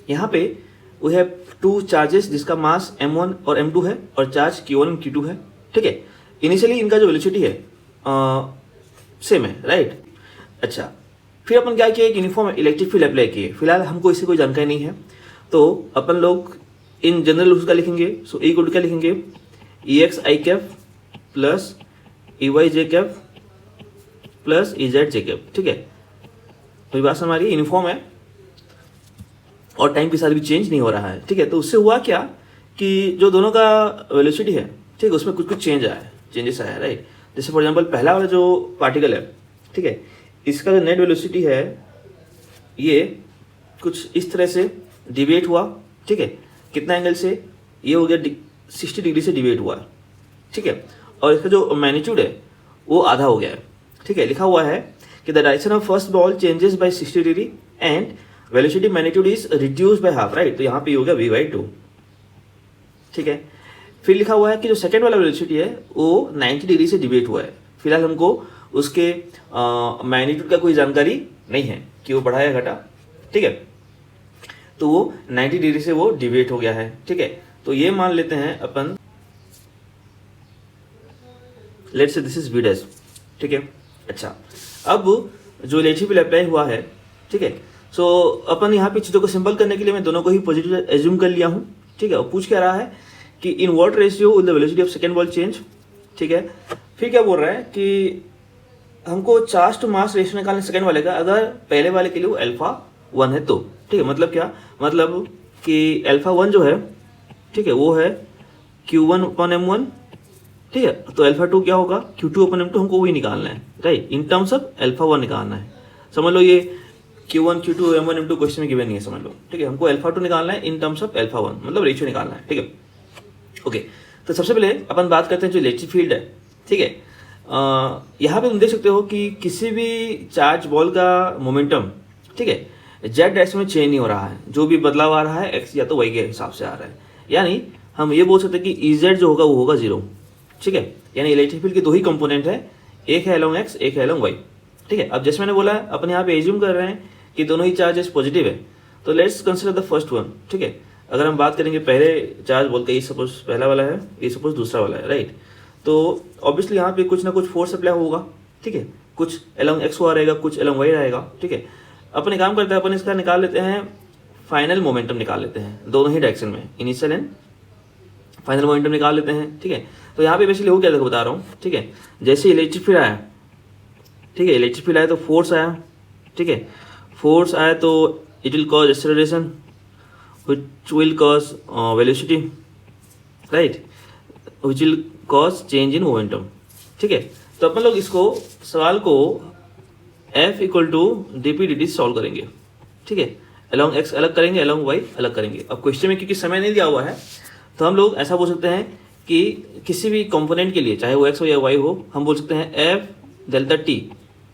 यहाँ पे we have two charges जिसका मास m1 और m2 है और चार्ज q1 और q2 है, ठीक है। इनिशियली इनका जो वेलोसिटी है सेम है, राइट। अच्छा, फिर अपन क्या किया, एक यूनिफॉर्म इलेक्ट्रिक फील्ड अप्लाई किए। फिलहाल हमको इससे कोई जानकारी नहीं है, तो अपन लोग इन जनरल उसका लिखेंगे। सो ई को क्या लिखेंगे, ई एक्स आई कैप प्लस ई वाई जे cap plus E Z J cap, ठीक है। तो ये बात हमारी यूनिफॉर्म है और टाइम के साथ भी चेंज नहीं हो रहा है, ठीक है। तो उससे हुआ क्या कि जो दोनों का वेलोसिटी है, ठीक है, उसमें कुछ कुछ चेंजेस आया, राइट। जैसे फॉर एग्जांपल पहला वाला जो पार्टिकल है, ठीक है, इसका जो नेट वेलोसिटी है ये कुछ इस तरह से डिविएट हुआ, ठीक है। कितना एंगल से, ये हो गया 60 डिग्री से डिविएट हुआ, ठीक है। और इसका जो मैग्नीट्यूड है वो आधा हो गया है, ठीक है। लिखा हुआ है कि the direction of first ball changes by 60 degree and velocity magnitude is reduce by half, right. तो यहाँ पे हो गया v/2, ठीक है। फिर लिखा हुआ है कि जो सेकंड वाला वेलोसिटी है वो 90 डिग्री से डिविएट हुआ है। फिलहाल हमको उसके मैग्नीट्यूड का कोई जानकारी नहीं है कि वो बढ़ा या घटा, ठीक है। तो वो 90 डिग्री से वो डिविएट हो गया है, ठीक है। तो ये मान लेते हैं अपन, let's say this is v', ठीक है। अच्छा, अब जो इलेक्ट्रिक फील्ड अप्लाई हुआ है, ठीक है। सो अपन यहाँ पे चीज़ों को सिंपल करने के लिए मैं दोनों को ही पॉजिटिव एज्यूम कर लिया हूँ, ठीक है। और पूछ क्या रहा है कि in what ratio will the velocity of second ball change, ठीक है। फिर क्या बोल रहा है कि हमको चार्ज टू मास रेशियो निकालने सेकंड वाले का, अगर पहले वाले के लिए वो α1 है तो, ठीक है। मतलब क्या, मतलब कि α1 जो है, ठीक है, वो है q1/m1, ठीक है। तो α2 क्या होगा, q2/m2, हमको वही निकालना है, राइट। इन टर्म्स ऑफ α1 निकालना है। समझ लो ये q1 q2 m1 m2 question में गिवन नहीं है, समझ लो, ठीक है। हमको α2 निकालना है इन टर्म्स ऑफ α1, मतलब रेशियो निकालना है, ठीक है। ओके, तो सबसे पहले अपन बात करते हैं जो इलेक्ट्रिक फील्ड है, ठीक है। यहाँ पे तुम देख सकते हो कि किसी भी चार्ज बॉल का मोमेंटम, ठीक है, जेड डायरेक्शन में चेंज नहीं हो रहा है। जो भी बदलाव आ रहा है एक्स या तो वाई के हिसाब से आ रहा है। यानी हम ये बोल सकते हैं कि ई जेड जो होगा वो होगा 0, ठीक है। यानी इलेक्ट्रिक फील्ड के दो ही कंपोनेंट है, एक है अलोंग एक्स, एक है अलोंग वाई, ठीक है। अब जैसे मैंने बोला अपन यहाँ पे एज्यूम कर रहे हैं कि दोनों ही चार्जेस पॉजिटिव है, तो let's consider the first one, ठीक है। अगर हम बात करेंगे पहले चार्ज बॉल का, ये सपोज पहला वाला है, ये सपोज दूसरा वाला है, राइट। तो ऑब्वियसली यहाँ पे कुछ ना कुछ फोर्स अप्लाई होगा, ठीक है। कुछ अलोंग एक्स हुआ रहेगा, कुछ अलोंग वाई रहेगा, ठीक है। अपन काम करते हैं, अपन इसका निकाल लेते हैं, फाइनल मोमेंटम निकाल लेते हैं दोनों ही डायरेक्शन में, इनिशियल एंड फाइनल मोमेंटम निकाल लेते हैं, ठीक है। तो यहाँ पे बेसिकली हो क्या देखो बता रहा हूँ, ठीक है। जैसे इलेक्ट्रिक फील्ड आया, ठीक है, इलेक्ट्रिक फील्ड आया तो फोर्स आया, ठीक है। फोर्स आया तो it will cause acceleration which will cause velocity, right, which will cause change in momentum, ठीक है। तो अपन लोग इसको सवाल को F = dp/dt सॉल्व करेंगे, ठीक है। अलोंग x अलग करेंगे, अलोंग y अलग करेंगे। अब क्वेश्चन में क्योंकि समय नहीं दिया हुआ है तो हम लोग ऐसा बोल सकते हैं कि किसी भी कंपोनेंट के लिए, चाहे वो x हो या y हो, हम बोल सकते हैं F∆t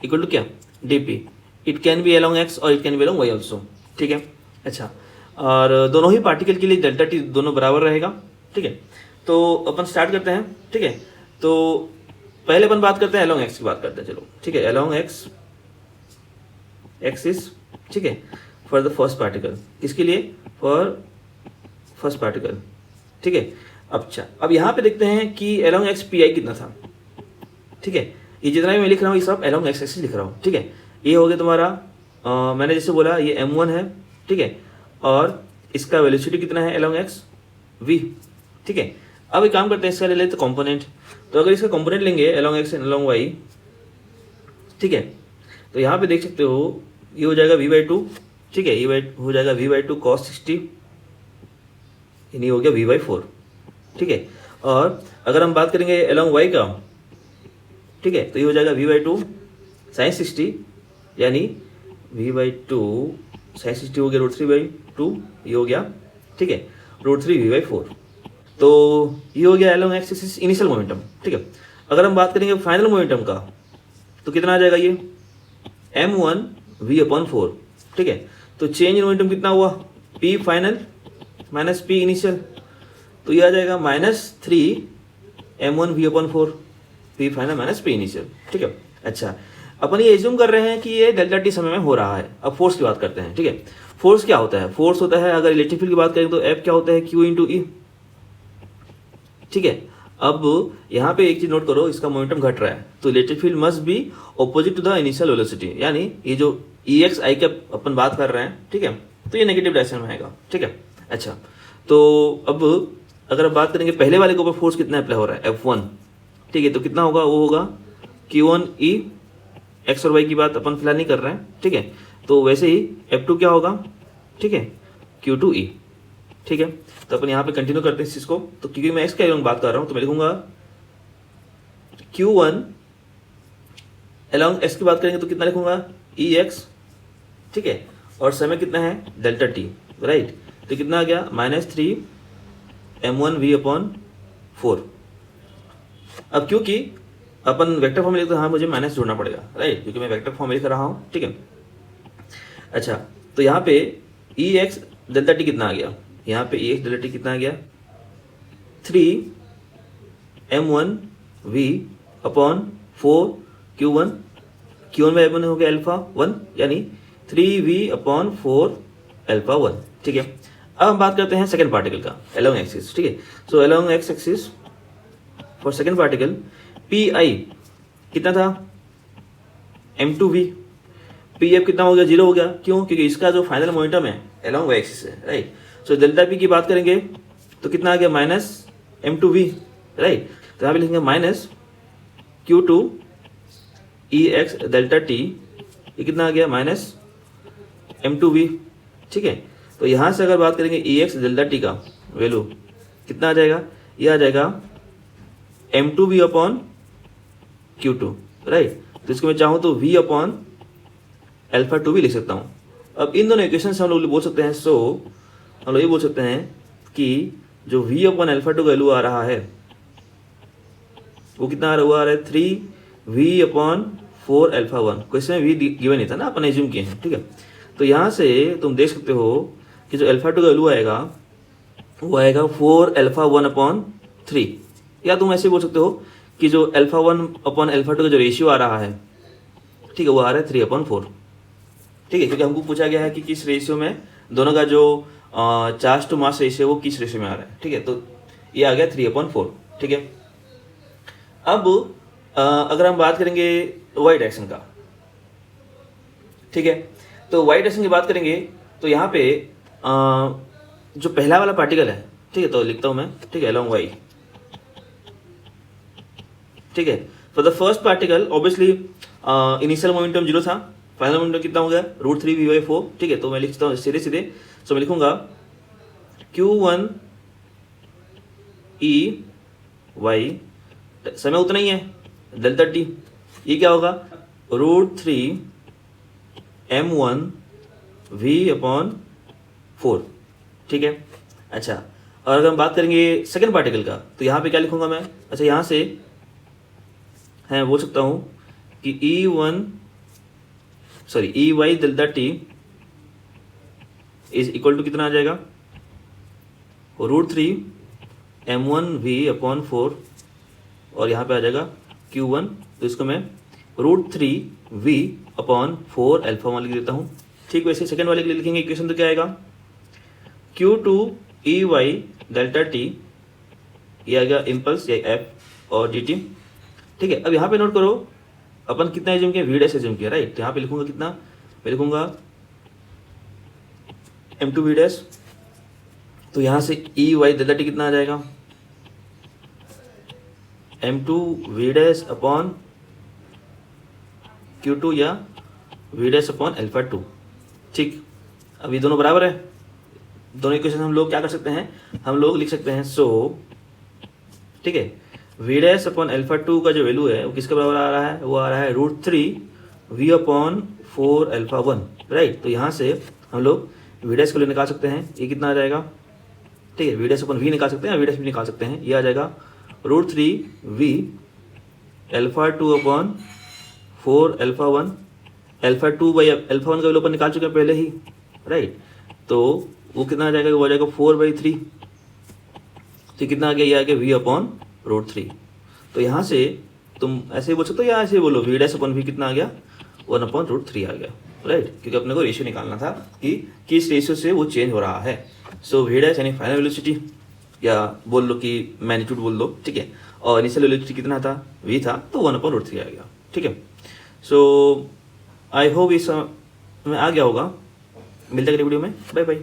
= क्या, dp। It can be along x और it can be along y also, ठीक है। अच्छा, और दोनों ही पार्टिकल के लिए ∆t दोनों बराबर रहेगा, ठीक है। तो अपन स्टार्ट करते हैं, ठीक है। तो पहले अपन बात करते हैं अलोंग एक्स की बात करते हैं, चलो, ठीक है। अलोंग एक्स एक्सिस, ठीक है, फॉर द फर्स्ट पार्टिकल, किसके लिए, फॉर फर्स्ट पार्टिकल, ठीक है। अच्छा, अब यहाँ पे देखते हैं कि अलोंग एक्स पी कितना था, ठीक है। ये जितना भी मैं लिख रहा हूँ ये सब अलोंग एक्स एक्सिस लिख रहा हूँ, ठीक है। ये हो गया तुम्हारा मैंने जैसे बोला ये m1 है, ठीक है। और इसका वेलोसिटी कितना है अलोंग एक्स, v, ठीक है। अब एक काम करते हैं, इसका ले लेते कंपोनेंट। तो अगर इसका कंपोनेंट लेंगे along x and along y, ठीक है, तो यहाँ पे देख सकते हो ये हो जाएगा v/2, ठीक है। ये हो जाएगा v/2 cos 60, यानी हो गया v/4, ठीक है। और अगर हम बात करेंगे अलोंग वाई का, ठीक है, तो ये हो जाएगा v/2 sin 60, यानी v/2 sin 60 हो गया √3/2, ये हो गया, ठीक है, √3 v/4। तो ये हो गया along x axis initial momentum, ठीक है। अगर हम बात करेंगे फाइनल मोमेंटम का, तो कितना आ जाएगा ये m1 v/4, ठीक है। तो चेंज इन मोमेंटम कितना हुआ, p final minus p initial, तो ये आ जाएगा -3 m1 v/4, p final minus p initial, ठीक है। अच्छा, अपन ये एज्यूम कर रहे हैं कि ये ∆t समय में हो रहा है। अब फोर्स की बात करते हैं, ठीक है। फोर्स क्या होता है? फोर्स होता है, अगर इलेक्ट्रिक फील्ड की बात करें तो F क्या होता है? Q इंटू ई। ठीक है, अब यहाँ पे एक चीज नोट करो, इसका मोमेंटम घट रहा है तो electric field must be opposite to the initial velocity, यानी ये जो EX I के अपन बात कर रहे हैं, ठीक है, तो ये नेगेटिव डायरेक्शन में आएगा। ठीक है, अच्छा, तो अब अगर आप बात करेंगे पहले वाले के ऊपर फोर्स कितना अप्लाई हो रहा है? F1। ठीक है, तो कितना होगा? वो होगा Q1E। एक्स और वाई की बात अपन फिलहाल नहीं कर रहे हैं। ठीक है, तो वैसे ही F2 क्या होगा? ठीक है, Q2E। ठीक है, तो अपन यहाँ पे कंटिन्यू करते हैं इस चीज को। तो क्योंकि मैं एक्स के बात कर रहा हूँ तो मैं लिखूंगा Q1 अलॉन्ग एक्स की बात करेंगे तो कितना लिखूंगा? EX। ठीक है, और समय कितना है? Delta T, right. तो कितना आ गया? -3m1v/4। अब क्योंकि अपन वेक्टर फॉर्म लिखते हैं, हाँ मुझे माइनस जोड़ना पड़ेगा, राइट, क्योंकि मैं वेक्टर फॉर्म लिख रहा हूँ। ठीक है, अच्छा, तो यहाँ पे EX डेल्टा टी कितना आ गया? यहाँ पे EX डेल्टा टी कितना आ गया? 3m1v/4 Q1। Q1 by M1 हो गया अल्फा 1, यानी 3v/4 अल्फा 1। ठीक है, अब हम बात करते हैं सेकंड पार्टिकल का अलोंग एक्सिस। ठीक है, so along x axis for second particle PI कितना था? m2v। PF कितना हो गया? 0 हो गया। क्यों? क्योंकि इसका जो फाइनल मोमेंटम है अलोंग वाई एक्सिस है, राइट। सो डेल्टा P की बात करेंगे तो कितना आ गया? -m2v, right. तो यहाँ पे लिखेंगे -Q2 EX डेल्टा T, ये कितना आ गया? -m2v। ठीक है, तो यहाँ से अगर बात करेंगे EX डेल्टा T का वैल्यू कितना आ जाएगा? ये आ जाएगा m2v/Q2, राइट। तो इसको मैं चाहूँ तो v/α2 भी लिख सकता हूँ। अब इन दोनों इक्वेशन से हम लोग बोल सकते हैं, हम लोग ये बोल सकते हैं कि जो v/α2 का वैल्यू आ रहा है वो कितना आ रहा है? 3v/4 alpha 1। क्वेश्चन में v गिवन नहीं था ना, अपन एज्यूम किए हैं। ठीक है, तो यहाँ से तुम देख सकते हो कि जो अल्फा 2 का वैल्यू आएगा वो आएगा 4α1/3, या तुम ऐसे बोल सकते हो कि जो α1/α2 का जो रेशियो आ रहा है, ठीक है, वो आ रहा है 3/4। ठीक है, क्योंकि हमको पूछा गया है कि किस रेशियो में दोनों का जो चार्ज टू मास रेशियो वो किस रेशियो में आ रहा है। ठीक है, तो ये आ गया 3/4। ठीक है, अब अगर हम बात करेंगे वाई डायरेक्शन का, ठीक है, तो वाई डायरेक्शन की बात करेंगे तो यहाँ पे जो पहला वाला पार्टिकल है, ठीक है, तो लिखता हूँ मैं, ठीक है, अलोंग वाई। ठीक है, for the first particle obviously initial momentum 0 था, फाइनल मोमेंटम कितना हो गया? √3v/4। ठीक है, तो मैं लिखता हूँ सीधे सीधे, तो मैं लिखूंगा Q1 EY, समय उतना ही है, डेल्टा टी, ये क्या होगा? √3m1v/4। ठीक है, अच्छा, और अगर हम बात करेंगे सेकंड पार्टिकल का तो यहाँ पे क्या लिखूंगा मैं? अच्छा, यहाँ से है बोल सकता हूँ कि EY delta T is equal to कितना आ जाएगा? √3m1v/4, और यहाँ पे आ जाएगा Q1, तो इसको मैं √3v/4 अल्फा 1 लिख देता हूँ। ठीक, वैसे सेकंड वाले के लिए लिखेंगे इक्वेशन तो क्या आएगा? Q2 EY डेल्टा टी, ये आएगा इम्पल्स या F और dt। ठीक है, अब यहाँ पे नोट करो अपन कितना एज्यूम किया? v' एज्यूम किया, राइट। तो यहाँ पे लिखूंगा कितना? मैं लिखूंगा m2v'। तो यहाँ से EY डेल्टा टी कितना आ जाएगा? m2v'/Q2 या v'/α2। ठीक, अब ये दोनों बराबर है, दोनों इक्वेशन हम लोग क्या कर सकते हैं? हम लोग लिख सकते हैं ठीक है, v'/α2 का जो वैल्यू है वो किसके बराबर आ रहा है? वो आ रहा है √3v/4 अल्फा 1, राइट। तो यहाँ से हम लोग v' को निकाल सकते हैं, ये कितना आ जाएगा? ठीक है, v'/v निकाल सकते हैं, v' भी निकाल सकते हैं, ये आ जाएगा √3v/2/4 अल्फा 1। अल्फा 2/α1 का वैल्यू अपन निकाल चुके हैं पहले ही, राइट। तो वो कितना आ जाएगा? वो आ जाएगा 4/3। तो कितना आ गया? ये आ गया v/√3। तो यहाँ से तुम ऐसे ही बोल सकते हो या ऐसे ही बोलो v'/v कितना आ गया? 1/√3 आ गया। राइट, क्योंकि अपने को रेशियो निकालना था कि किस रेशियो से वो चेंज हो रहा है। सो वी डैश यानी फाइनल वेलोसिटी, या बोल लो कि मैग्नीट्यूड बोल लो, ठीक है। और इनिशियल वेलोसिटी कितना था, v था, तो 1/√3 आ गया, ठीक है। सो आई होप इस में आ गया होगा। मिलते हैं अगली वीडियो में, बाय बाय।